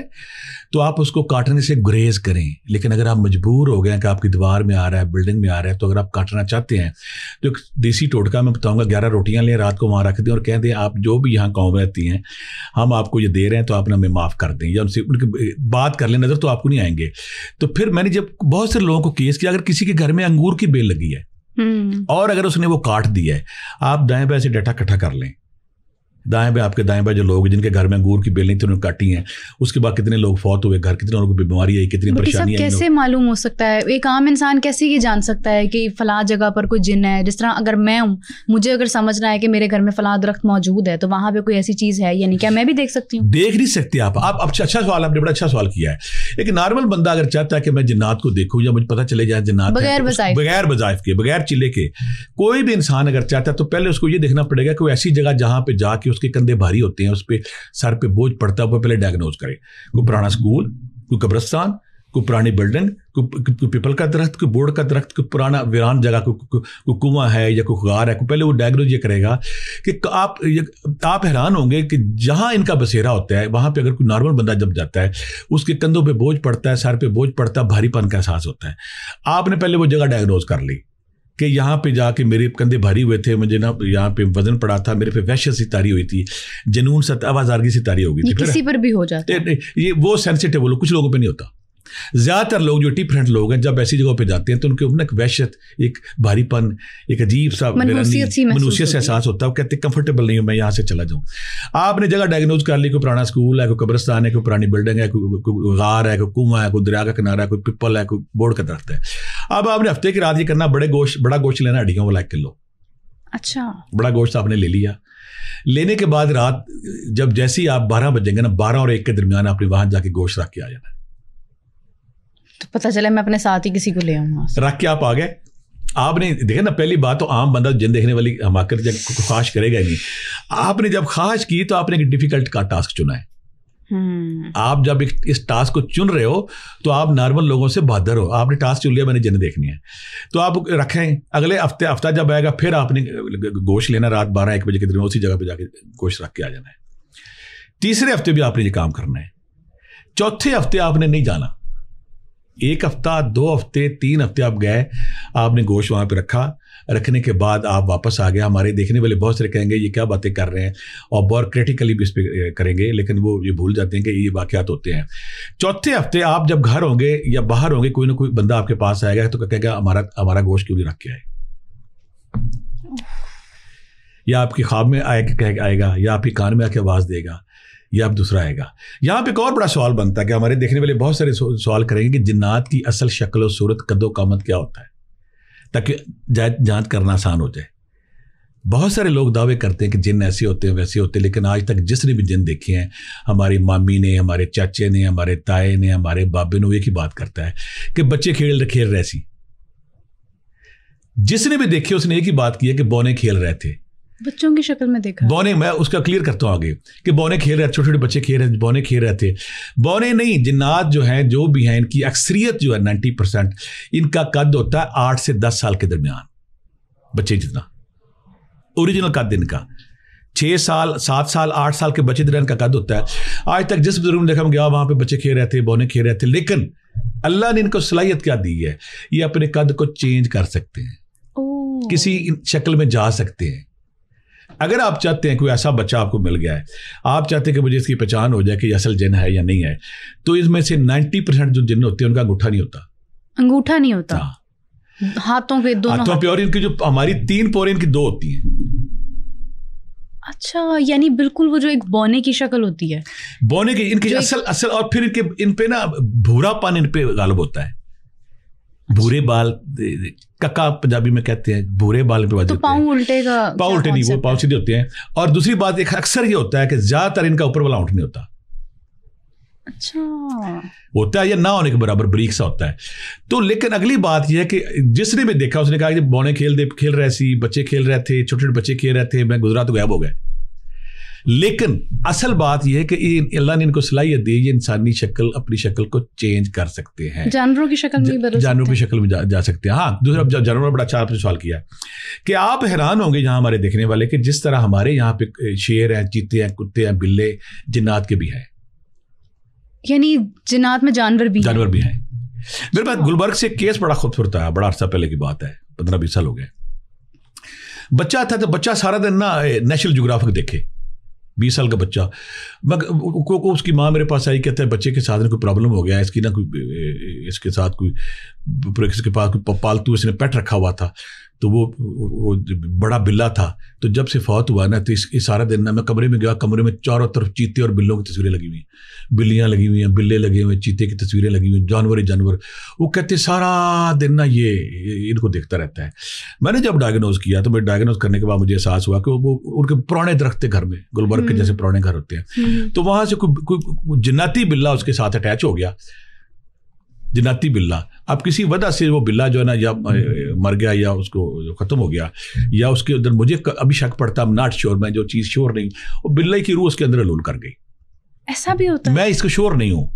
تو آپ اس کو کاٹنے سے گریز کریں. لیکن اگر آپ مجبور ہو گئے کہ آپ کی دیوار میں آ رہا ہے, بلڈنگ میں آ رہا ہے, تو اگر آپ کاٹنا چاہتے ہیں تو ایک دیسی ٹوٹکا میں بتاؤں گا, 11 روٹیاں لیں, رات کو وہاں رکھ دیں اور کہہ دیں آپ جو بھی یہاں قوم رہتی ہیں ہم آپ کو یہ دے رہے ہیں تو آپ نے ہمیں معاف کر دیں, یا ان سے ان کی بات کر لیں, نظر تو آپ کو نہیں آئیں گے. تو پھر میں نے جب بہت سے لوگوں کو کیس کیا, اگر کسی کے گھر میں انگور کی بیل لگی ہے اور اگر اس نے وہ کاٹ دیا ہے, آپ دائیں بائیں سے ڈیٹا اکٹھا کر لیں. دائیں بائیں آپ کے دائیں بائیں جو لوگ جن کے گھر میں انگور کی بیل نہیں تھی انہوں نے کاٹی ہیں, اس کے بعد کتنے لوگ فوت ہوئے, گھر کتنے لوگوں کو بیماری آئی, کتنی پریشانی آئی. کیسے معلوم ہو سکتا ہے ایک عام انسان کیسے یہ جان سکتا ہے کہ فلاں جگہ پر کوئی جن ہے؟ جس طرح اگر میں ہوں, مجھے اگر سمجھنا ہے کہ میرے گھر میں فلاں درخت موجود ہے تو وہاں پہ کوئی ایسی چیز ہے یعنی کیا میں بھی دیکھ سکتی ہوں؟ دیکھ نہیں سکتے آپ. اچھا سوال, آپ نے بڑا اچھا سوال کیا ہے. ایک نارمل بندہ اگر چاہتا ہے کہ میں جنات کو دیکھوں یا مجھے پتہ چلے جائے جنات بغیر وظائف کے, بغیر چلے کے, کوئی بھی انسان اگر چاہتا ہے تو پہلے اس کو یہ دیکھنا پڑے گا کہ وہ ایسی جگہ جہاں پہ جا کے اس کے کندھے بھاری ہوتے ہیں, اس پہ سر پہ بوجھ پڑتا ہے, وہ پہلے ڈائگنوز کرے. کوئی پرانا اسکول, کوئی قبرستان, کوئی پرانی بلڈنگ, کوئی پیپل کا درخت, کوئی بورڈ کا درخت, کوئی پرانا ویران جگہ, کوئی کنواں ہے یا کوئی غار ہے, پہلے وہ ڈائگنوز یہ کرے گا کہ آپ حیران ہوں گے کہ جہاں ان کا بسیرا ہوتا ہے وہاں پہ اگر کوئی نارمل بندہ جب جاتا ہے اس کے کندھوں پہ بوجھ پڑتا ہے, سر پہ بوجھ پڑتا ہے, بھاری پن کا احساس ہوتا ہے. آپ نے پہلے وہ جگہ ڈائگنوز کر لی کہ یہاں پہ جا کے میرے کندھے بھاری ہوئے تھے, مجھے نا یہاں پہ وزن پڑا تھا, میرے پہ وحشت سی تاری ہوئی تھی, جنون آوازارگی سی تاری ہو گئی تھی. کسی پر بھی ہو جاتا ہے یہ, وہ سینسیٹیو لوگ, کچھ لوگوں پہ نہیں ہوتا. زیادہ تر لوگ جو ڈفرینٹ لوگ ہیں جب ایسی جگہوں پہ جاتے ہیں تو ان کے اوپر ایک وحشت, ایک بھاری پن, ایک عجیب سا منوسیت سے احساس ہوتا ہے. وہ کہتے ہیں کمفرٹیبل نہیں ہوں میں یہاں سے چلا جاؤں. آپ نے جگہ ڈائگنوز کر لی, کوئی پرانا اسکول ہے, کوئی قبرستان ہے, کوئی پرانی بلڈنگ ہے, کوئی غار ہے, کوئی کنواں ہے, کوئی دریا کا کنارہ ہے, کوئی پیپل ہے, کوئی بورڈ کا درخت ہے. اب آپ نے ہفتے کی رات یہ کرنا, بڑا گوشت لینا, ہڈیوں والا 1 کلو. اچھا, بڑا گوشت آپ نے لے لیا. لینے کے بعد رات جب جیسے ہی آپ 12 بجیں گے نا, 12 اور 1 کے درمیان آپ نے وہاں جا کے گوشت رکھ کے آ جانا. تو پتہ چلا میں اپنے ساتھ ہی کسی کو لے آؤں, رکھ کے آپ آ گئے. آپ نے دیکھا نا, پہلی بات تو عام بندہ جن دیکھنے والی حماقت خواہش کرے گا ہی نہیں. آپ نے جب خواہش کی تو آپ نے ایک ڈیفیکلٹ کا ٹاسک چنا ہے. آپ جب اس ٹاسک کو چن رہے ہو تو آپ نارمل لوگوں سے بہتر ہو. آپ نے ٹاسک چن لیا میں نے جن دیکھنی ہے, تو آپ رکھیں. اگلے ہفتہ جب آئے گا پھر آپ نے گوشت لینا, رات 12-1 بجے کے درمیان اسی جگہ پہ جا کے گوشت رکھ کے آ جانا ہے. تیسرے ہفتے بھی آپ نے یہ کام کرنا ہے. چوتھے ہفتے آپ نے نہیں جانا. 1 ہفتہ, 2 ہفتے, 3 ہفتے آپ گئے, آپ نے گوشت وہاں پہ رکھا. رکھنے کے بعد آپ واپس آ گئے. ہمارے دیکھنے والے بہت سارے کہیں گے یہ کیا باتیں کر رہے ہیں, اور بہت کریٹیکلی بھی اس پہ کریں گے, لیکن وہ یہ بھول جاتے ہیں کہ یہ واقعات ہوتے ہیں. چوتھے ہفتے آپ جب گھر ہوں گے یا باہر ہوں گے, کوئی نہ کوئی بندہ آپ کے پاس آئے گا تو کہے گا ہمارا گوشت کیوں نہیں رکھ کے آئے, یا آپ کے خواب میں آئے گا, یا آپ کے کان میں آ کے آواز دے گا, یا اب دوسرا آئے گا. یہاں پہ ایک اور بڑا سوال بنتا ہے کہ ہمارے دیکھنے والے بہت سارے سوال کریں گے کہ جنات کی اصل شکل و صورت, قد و قامت کیا ہوتا ہے, تاکہ جانچ کرنا آسان ہو جائے. بہت سارے لوگ دعوے کرتے ہیں کہ جن ایسے ہوتے ہیں ویسے ہوتے ہیں, لیکن آج تک جس نے بھی جن دیکھے ہیں, ہماری مامی نے, ہمارے چاچے نے, ہمارے تائے نے, ہمارے بابے نے, وہ ایک ہی بات کرتا ہے کہ بچے کھیل رہے سی. جس نے بھی دیکھے اس نے ایک ہی بات کی ہے کہ بونے کھیل رہے تھے. بچوں کی شکل میں دیکھا بونے, میں اس کا کلیئر کرتا ہوں آگے کہ بونے کھیل رہے, چھوٹے چھوٹے بچے کھیل رہے, بونے کھیل رہے تھے. بونے نہیں, جنات جو ہیں جو بھی ہیں ان کی اکثریت جو ہے 90% ان کا قد ہوتا ہے 8 سے 10 سال کے درمیان. بچے جتنا اوریجنل قد ان کا 6 سال 7 سال 8 سال کے بچے درمیان کا قد ہوتا ہے. آج تک جس بزرگ نے دیکھا گیا وہاں پہ بچے کھیل رہے تھے, بونے کھیل رہے تھے, لیکن اللہ نے ان کو صلاحیت کیا دی ہے, یہ اپنے قد کو چینج کر سکتے ہیں, کسی شکل میں جا سکتے ہیں. اگر آپ چاہتے ہیں کوئی ایسا بچہ آپ کو مل گیا ہے, آپ چاہتے ہیں کہ مجھے اس کی پہچان ہو جائے کہ یہ اصل جن ہے یا نہیں ہے, تو اس میں سے 90% جو جن ہوتے ہیں ان کا انگوٹھا نہیں ہوتا. ہاتھوں پہ, دونوں ہاتھوں پہ, اور ان کی جو ہماری 3 پورے ان کی 2 ہوتی ہیں. اچھا, یعنی بالکل وہ جو ایک بونے کی شکل ہوتی ہے, بونے کی ان کی اصل, اور پھر ان پہ نا بھورا پن ان پہ غالب ہوتا ہے. بھورے بال, ککا پنجابی میں کہتے ہیں, بھورے بال پہ تو پاؤں الٹے نہیں, وہ پاؤں سیدھے ہوتے ہیں. اور دوسری بات ایک اکثر یہ ہوتا ہے کہ زیادہ تر ان کا اوپر والا اونٹ نہیں ہوتا. اچھا, ہوتا ہے یا نہ ہونے کے برابر بریک سا ہوتا ہے. تو لیکن اگلی بات یہ ہے کہ جس نے بھی دیکھا اس نے کہا کہ بونے کھیل رہے سی, بچے کھیل رہے تھے, چھوٹے چھوٹے بچے کھیل رہے تھے, میں گزرا تو غائب ہو گئے. لیکن اصل بات یہ ہے کہ اللہ نے ان کو صلاحیت دی، یہ انسانی شکل اپنی شکل کو چینج کر سکتے ہیں، جانوروں کی شکل میں بدل، جانوروں کی شکل میں جا سکتے ہیں. ہاں دوسرا جانوروں بڑا اچھا آپ نے سوال کیا کہ آپ حیران ہوں گے یہاں ہمارے دیکھنے والے کہ جس طرح ہمارے یہاں پہ شیر ہیں، چیتے ہیں، کتے ہیں، بلے، جنات کے بھی ہیں. یعنی جنات میں جانور بھی ہیں. میرے پاس گلبرگ سے کیس بڑا خوبصورت ہے، بڑا عرصہ پہلے کی بات ہے، 15-20 سال ہو گئے. بچہ تھا تو بچہ سارا دن نا نیشنل جغرافک دیکھے، 20 سال کا بچہ. اس کی ماں میرے پاس آئی، کہتا ہے بچے کے ساتھ کوئی پرابلم ہو گیا، اس کی نا کوئی اس کے ساتھ کوئی اس کے پاس کوئی پالتو اس نے پیٹ رکھا ہوا تھا، تو وہ بڑا بلا تھا. تو جب سے فوت ہوا نا تو اس سارا دن نا میں کمرے میں گیا، کمرے میں چاروں طرف چیتے اور بلوں کی تصویریں لگی ہوئی ہیں، بلیاں لگی ہوئی ہیں، بلے لگے ہوئے ہیں، چیتے کی تصویریں لگی ہوئی ہیں، جانور. وہ کہتے سارا دن نا یہ ان کو دیکھتا رہتا ہے. میں نے جب ڈائگنوز کیا تو میں ڈائگنوز کرنے کے بعد مجھے احساس ہوا کہ وہ ان کے پرانے درخت تھے گھر میں، گلبرگ کے جیسے پرانے گھر ہوتے ہیں، تو وہاں سے کوئی جناتی بلا اس کے ساتھ اٹیچ ہو گیا، جناتی بلا. اب کسی وجہ سے وہ بلا جو ہے نا یا مر گیا یا اس کو ختم ہو گیا یا اس کے اندر مجھے ابھی شک پڑتا، اب ناٹ شیور، میں جو چیز شیور نہیں، وہ بلا کی روح اس کے اندر علول کر گئی. ایسا بھی ہوتا ہے؟ میں اس کو شیور نہیں ہوں،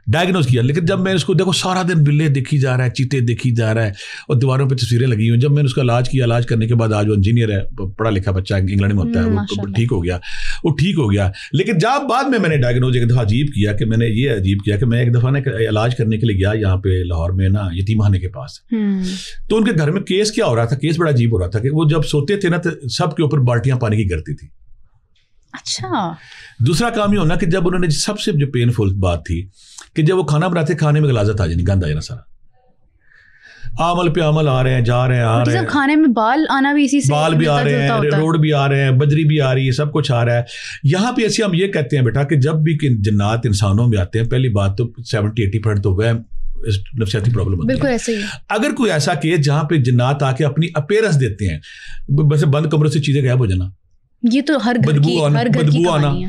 ڈائگنوز کیا، لیکن جب میں اس کو دیکھو سارا دن بلے دیکھی جا رہا ہے، چیتے دیکھی جا رہا ہے اور دیواروں پہ تصویریں لگی ہوئی. جب میں نے اس کا علاج کیا، علاج کرنے کے بعد آج وہ انجینئر ہے، پڑھا لکھا بچہ انگلینڈ میں ہوتا ہے، وہ ٹھیک ہو گیا. لیکن جب بعد میں نے ڈائگنوز ایک دفعہ عجیب کیا کہ میں ایک دفعہ نا علاج کرنے کے لیے گیا یہاں پہ لاہور میں نا یتیم خانے کے پاس. تو ان کے گھر میں کیس کیا ہو رہا تھا، کیس بڑا عجیب ہو رہا تھا کہ وہ جب سوتے تھے نا تو سب کے اوپر بالٹیاں پانی کی گرتی تھی. اچھا. دوسرا کام یہ ہونا کہ جب انہوں نے سب سے جو پینفل بات تھی کہ جب وہ کھانا بناتے کھانے میں غلاظت آ جانی، گند آ جانا سارا، عمل پہ عمل آ رہے ہیں، جا رہے ہیں، کھانے میں بال آنا بھی اسی سے، بال بھی آ رہے ہیں، روڈ بھی آ رہے ہیں، بجری بھی آ رہی ہے، سب کچھ آ رہا ہے. یہاں پہ ایسے ہم یہ کہتے ہیں بیٹا کہ جب بھی جنات انسانوں میں آتے ہیں، پہلی بات تو 70-80% تو وہ نفسیاتی پرابلم ہوتی ہے. بالکل ایسے ہی. اگر کوئی ایسا کیس جہاں پہ جنات آ کے اپنی اپیرنس دیتے ہیں، ویسے بند کمروں سے چیزیں غائب ہو جانا، یہ تو ہر گھر کی کہانی ہے.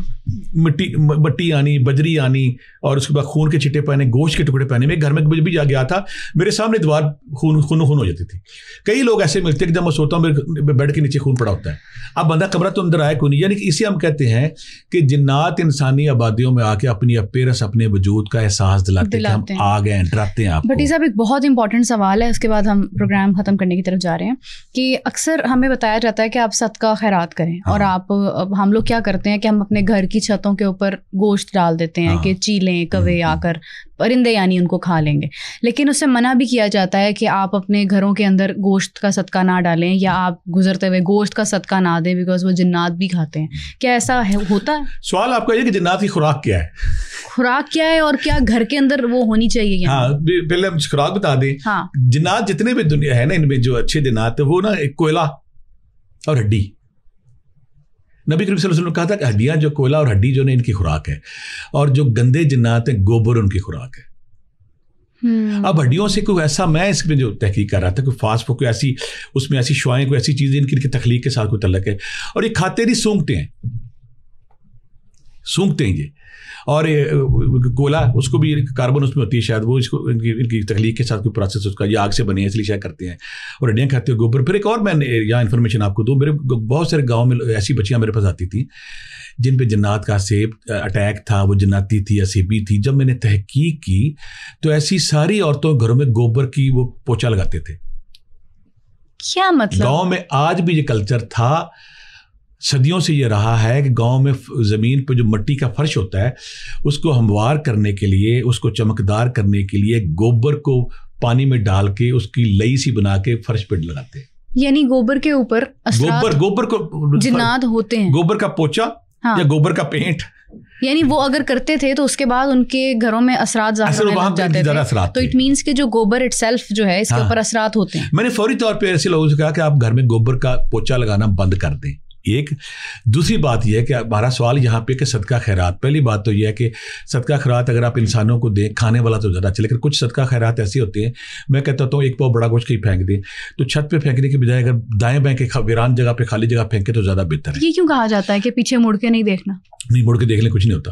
مٹی آنی، بجری آنی، اور اس کے بعد خون کے چھٹے پہنے، گوشت کے ٹکڑے پہنے. میں گھر میں بھی جا گیا تھا، میرے سامنے دیوار خون ہو جاتی تھی. کئی لوگ ایسے ملتے ہیں کہ جب میں سوتا ہوں میرے بیڈ کے نیچے خون پڑا ہوتا ہے. اب بندہ کمرہ تو اندر آئے کوئی نہیں. یعنی کہ اسے ہم کہتے ہیں کہ جنات انسانی آبادیوں میں آ کے اپنی اپیرنس، اپنے وجود کا احساس دلاتے ہیں کہ ہم آ گئے ہیں، ڈراتے ہیں آپ کو. بھٹی صاحب ایک بہت امپورٹنٹ سوال ہے، اس کے بعد ہم پروگرام ختم کرنے کی طرف جا رہے ہیں، کہ اکثر ہمیں بتایا جاتا ہے کہ آپ صدقہ خیرات کریں، اور ہم لوگ کیا کرتے ہیں کہ ہم اپنے گھر کی چھتوں کے اوپر گوشت ڈال دیتے ہیں کہ چیلیں، کوے آ کر، پرندے یعنی ان کو کھا لیں گے. لیکن اس سے منع بھی کیا جاتا ہے کہ آپ اپنے گھروں کے اندر گوشت کا صدقہ نہ ڈالیں، یا آپ گزرتے ہوئے گوشت کا صدقہ نہ دیں، بیکاز وہ جنات بھی کھاتے ہیں. کیا ایسا ہوتا ہے؟ سوال آپ کا یہ کہ جنات کی خوراک کیا ہے؟ خوراک کیا ہے اور کیا گھر کے اندر وہ ہونی چاہیے؟ ہاں پہلے ہم خوراک بتا دیں. جنات جتنے بھی دنیا ہے نا، ان میں جو اچھے جنات ہیں وہ نا ایک کوئلہ اور ہڈی. نبی کریم صلی اللہ علیہ وسلم نے کہا تھا کہ ہڈیاں جو کوئلہ اور ہڈی جو ہے ان کی خوراک ہے، اور جو گندے جنات ہیں گوبر ان کی خوراک ہے. اب ہڈیوں سے کوئی ایسا، میں اس میں جو تحقیق کر رہا تھا کہ فاسٹ فوڈ کوئی ایسی، اس میں ایسی شوائیں، کوئی ایسی چیزیں ان کی تخلیق کے ساتھ کوئی تعلق ہے، اور یہ کھاتے نہیں، سونگتے ہیں یہ. اور کوئلہ اس کو بھی کاربن اس میں ہوتی ہے شاید، وہ اس کو ان کی تخلیق کے ساتھ کوئی پروسیس اس کا، یہ آگ سے بنے ہیں اس لیے شاید کرتے ہیں. اور ہڈیاں کھاتے ہیں گوبر. پھر ایک اور میں یہاں انفارمیشن آپ کو دوں، میرے بہت سارے گاؤں میں ایسی بچیاں میرے پاس آتی تھیں جن پہ جنات کا اٹیک تھا، وہ جناتی تھی، اسیبی تھی. جب میں نے تحقیق کی تو ایسی ساری عورتوں گھروں میں گوبر کی وہ پوچا لگاتے تھے. کیا مطلب؟ گاؤں میں آج بھی یہ کلچر تھا، صدیوں سے یہ رہا ہے کہ گاؤں میں زمین پہ جو مٹی کا فرش ہوتا ہے اس کو ہموار کرنے کے لیے، اس کو چمکدار کرنے کے لیے گوبر کو پانی میں ڈال کے اس کی لئی سی بنا کے فرش پہ لگاتے ہیں. یعنی گوبر کے اوپر گوبر کو جنات ہوتے ہیں، گوبر کا پوچا یا گوبر کا پینٹ. یعنی وہ اگر کرتے تھے تو اس کے بعد ان کے گھروں میں اثرات ظاہر ہونے لگ جاتے تھے. تو اٹ مینس کہ جو گوبر اٹ سیلف جو ہے اس کے اوپر اثرات ہوتے ہیں. میں نے فوری طور پہ ایسے لوگوں سے کہا کہ آپ گھر میں گوبر کا پوچا لگانا بند کر دیں. ایک دوسری بات یہ ہے کہ ہمارا سوال یہاں پہ کہ صدقہ خیرات. پہلی بات تو یہ ہے کہ صدقہ خیرات اگر آپ انسانوں کو دیں، کھانے والا تو زیادہ اچھا، لیکن کچھ صدقہ خیرات ایسے ہوتے ہیں، میں کہتا ہوں ایک پاؤ بڑا گوشت کہیں پھینک دیں تو چھت پہ پھینکنے کی بجائے اگر دائیں بائیں کے ویران جگہ پہ، خالی جگہ پھینکے تو زیادہ بہتر ہے. یہ کیوں کہا جاتا ہے کہ پیچھے مڑ کے نہیں دیکھنا؟ نہیں، مڑ کے دیکھ لیں کچھ نہیں ہوتا.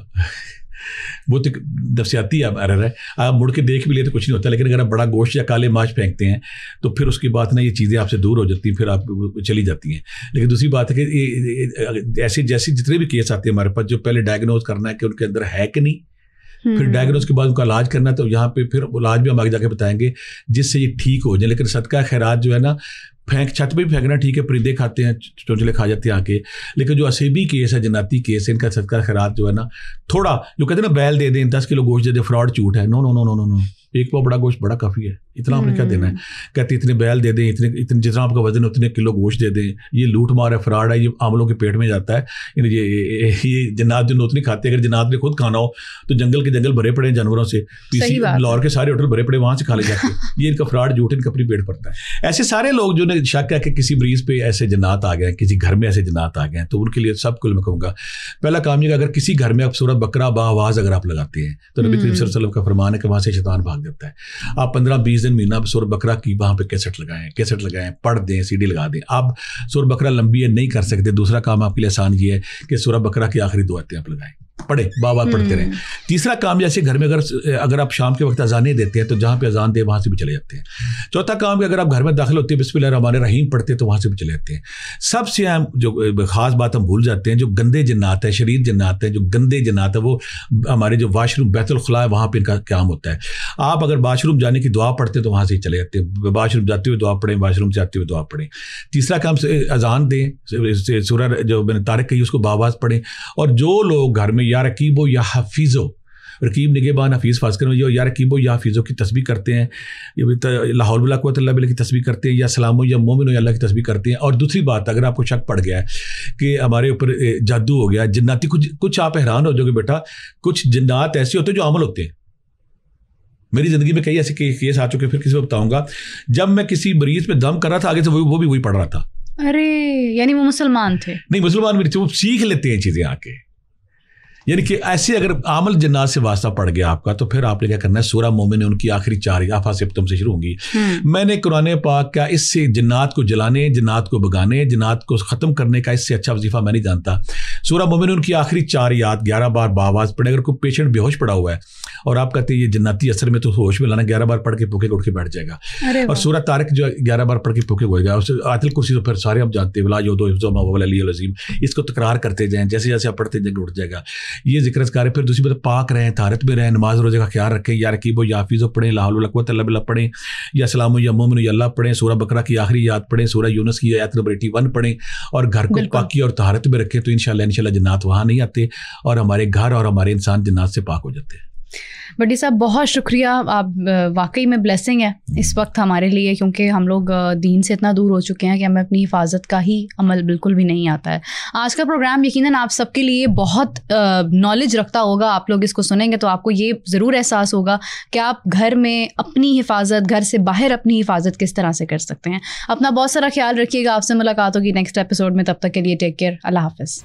وہ تو نفسیاتی ایرر ہے. آپ مڑ کے دیکھ بھی لیتے کچھ نہیں ہوتا, لیکن اگر آپ بڑا گوشت یا کالے ماچ پھینکتے ہیں تو پھر اس کی بات نا یہ چیزیں آپ سے دور ہو جاتی ہیں, پھر آپ چلی جاتی ہیں. لیکن دوسری بات ہے کہ ایسے جیسے جتنے بھی کیس آتے ہیں ہمارے پاس, جو پہلے ڈائگنوز کرنا ہے کہ ان کے اندر ہے کہ نہیں, پھر ڈائگنوز کے بعد ان کا علاج کرنا ہے, تو یہاں پہ پھر علاج بھی ہم آگے جا کے بتائیں گے جس سے یہ ٹھیک ہو جائے. لیکن صدقہ خیرات جو ہے نا, چھت پہ بھی پھینکنا ٹھیک ہے, پرندے کھاتے ہیں, چونچلے کھا جاتے ہیں آ کے, لیکن جو اسیبی کیس ہے, جناتی کیس ہے, ان کا صدقہ خیرات جو ہے نا تھوڑا, جو کہتے ہیں نا بیل دے دیں 10 کلو گوشت دے دیں, فراڈ جھوٹ ہے. نو نو نو نو نو نو, ایک پاؤ بڑا گوشت بڑا کافی ہے, اتنا آپ نے کیا دینا ہے. کہتے اتنے بیل دے دیں, اتنے جتنا آپ کا وزن ہے اتنے کلو گوشت دے دیں. یہ لوٹ مار ہے, فراڈ ہے, یہ عاملوں کے پیٹ میں جاتا ہے. یہ جنات جو نوت نہیں کھاتے, اگر جنات نے خود کھانا ہو تو جنگل کے جنگل بھرے پڑے ہیں جانوروں سے, لاہور کے سارے ہوٹل بھرے پڑے, وہاں سے کھا لے جاتے ہیں. یہ ان کا فراڈ جھوٹ ان کا اپنی پیٹ پڑتا ہے. ایسے سارے لوگ جو نے شک ہے کہ کسی مریض پہ ایسے جنات آ گئے ہیں, کسی گھر میں ایسے جنات آ گئے ہیں, تو ان کے لیے سب کو میں کہوں گا پہلا کام یہ کہ اگر کسی گھر میں آپ سورۃ بقرہ بآواز اگر آپ لگاتے ہیں تو نبی کریم صلی اللہ علیہ وسلم کا فرمان ہے کہ وہاں سے شیطان بھاگ جاتا ہے. آپ 15-20 دن مہینہ سورۃ بقرہ کی وہاں پہ کیسٹ لگائیں, پڑھ دیں, CD لگا دیں. آپ سورۃ بقرہ لمبی ہے نہیں کر سکتے, دوسرا کام آپ کے لیے آسان یہ ہے کہ سورۃ بقرہ کی آخری 2 آیتیں آپ لگائیں, پڑھے بار پڑھتے رہیں. تیسرا کام جیسے گھر میں اگر آپ شام کے وقت اذانیں دیتے ہیں تو جہاں پہ اذان دے وہاں سے بھی چلے جاتے ہیں. چوتھا کام کہ اگر آپ گھر میں داخل ہوتے ہیں بسم اللہ الرحمن الرحیم پڑھتے ہیں تو وہاں سے بھی چلے جاتے ہیں. سب سے اہم جو خاص بات ہم بھول جاتے ہیں, جو گندے جنات ہیں, شریر جنات ہیں, جو گندے جنات ہیں, وہ ہمارے جو واش روم بیت الخلاء ہے وہاں پہ ان کا قیام ہوتا ہے. آپ اگر واش روم جانے کی دعا پڑھتے ہیں تو وہاں سے ہی چلے جاتے ہیں. واش روم جاتے ہوئے دعا پڑھیں, واش روم سے آتے ہوئے دعا پڑھیں. تیسرا کام اذان دیں, سورہ جو میں نے طارق کہی اس کو باواز پڑھیں. اور جو لوگ گھر میں یا رقیبو یا حفیظو, رقیب نگہبان حفیظ فاز کریں, یا رقیبو یا حفیظو کی تسبیح کرتے ہیں, لا حول ولا قوۃ الا باللہ کی تسبیح کرتے ہیں, یا سلامو یا مومنو یا اللہ کی تسبیح کرتے ہیں. اور دوسری بات, اگر آپ کو شک پڑ گیا ہے کہ ہمارے اوپر جادو ہو گیا, جناتی, کچھ آپ حیران ہو جاؤ گے بیٹا, کچھ جنات ایسے ہوتے ہیں جو عمل ہوتے ہیں. میری زندگی میں کئی ایسے کیس آ چکے, پھر کسی کو بتاؤں گا. جب میں کسی مریض پہ دم کر رہا تھا, آگے سے وہ بھی وہی پڑھ رہا تھا. ارے یعنی وہ مسلمان تھے؟ نہیں, مسلمان بھی تھے, وہ سیکھ لیتے ہیں چیزیں آ کے. یعنی کہ ایسے اگر عامل جنات سے واسطہ پڑ گیا آپ کا, تو پھر آپ نے کیا کرنا ہے, سورہ مومن ان کی آخری 4 آفاسبتم سے شروع ہوں گی. میں نے قرآن پاک کا اس سے جنات کو جلانے, جنات کو بگانے, جنات کو ختم کرنے کا اس سے اچھا وظیفہ میں نہیں جانتا. سورہ مومن ان کی آخری 4 آیات 11 بار باواز پڑھیں. اگر کوئی پیشنٹ بے ہوش پڑا ہوا ہے اور آپ کہتے ہیں یہ جناتی اثر میں, تو ہوش میں لانا, 11 بار پڑھ کے پھوکے اٹھ کے بیٹھ جائے گا. اور سورہ طارق جو 11 بار پڑھ کے پھوکے ہوئے گا. آیت الکرسی تو پھر سارے آپ جانتے ہیں, ولا یؤدو حفظہما وهو العلی العظیم. اس کو تکرار کرتے جائیں, جیسے جیسے آپ پڑھتے جائیں اٹھ جائے گا. یہ ذکر اذکار. پھر دوسری بات, پاک رہیں, طہارت میں رہیں, نماز روزے کا خیال رکھیں, یا رقیب و یا حفیظ پڑھیں, لا حول ولا قوۃ الا باللہ پڑھیں, یا سلام یا مومن یا اللہ پڑھیں, سورہ بقرہ کی آخری آیات پڑھیں, سورہ یونس کی آیت نمبر 81 پڑھیں, اور گھر کو پاکی اور طہارت میں رکھیں. تو انشاءاللہ جنات وہاں نہیں آتے, اور ہمارے گھر اور ہمارے انسان جنات سے پاک ہو جاتے ہیں. بڈی صاحب بہت شکریہ, آپ واقعی میں بلیسنگ ہے اس وقت ہمارے لیے, کیونکہ ہم لوگ دین سے اتنا دور ہو چکے ہیں کہ ہمیں اپنی حفاظت کا ہی عمل بالکل بھی نہیں آتا ہے. آج کا پروگرام یقیناً آپ سب کے لیے بہت نالج رکھتا ہوگا. آپ لوگ اس کو سنیں گے تو آپ کو یہ ضرور احساس ہوگا کہ آپ گھر میں اپنی حفاظت, گھر سے باہر اپنی حفاظت کس طرح سے کر سکتے ہیں. اپنا بہت سارا خیال رکھیے گا. آپ سے ملاقات ہوگی نیکسٹ ایپیسوڈ میں, تب تک کے لیے ٹیک کیئر, اللہ حافظ.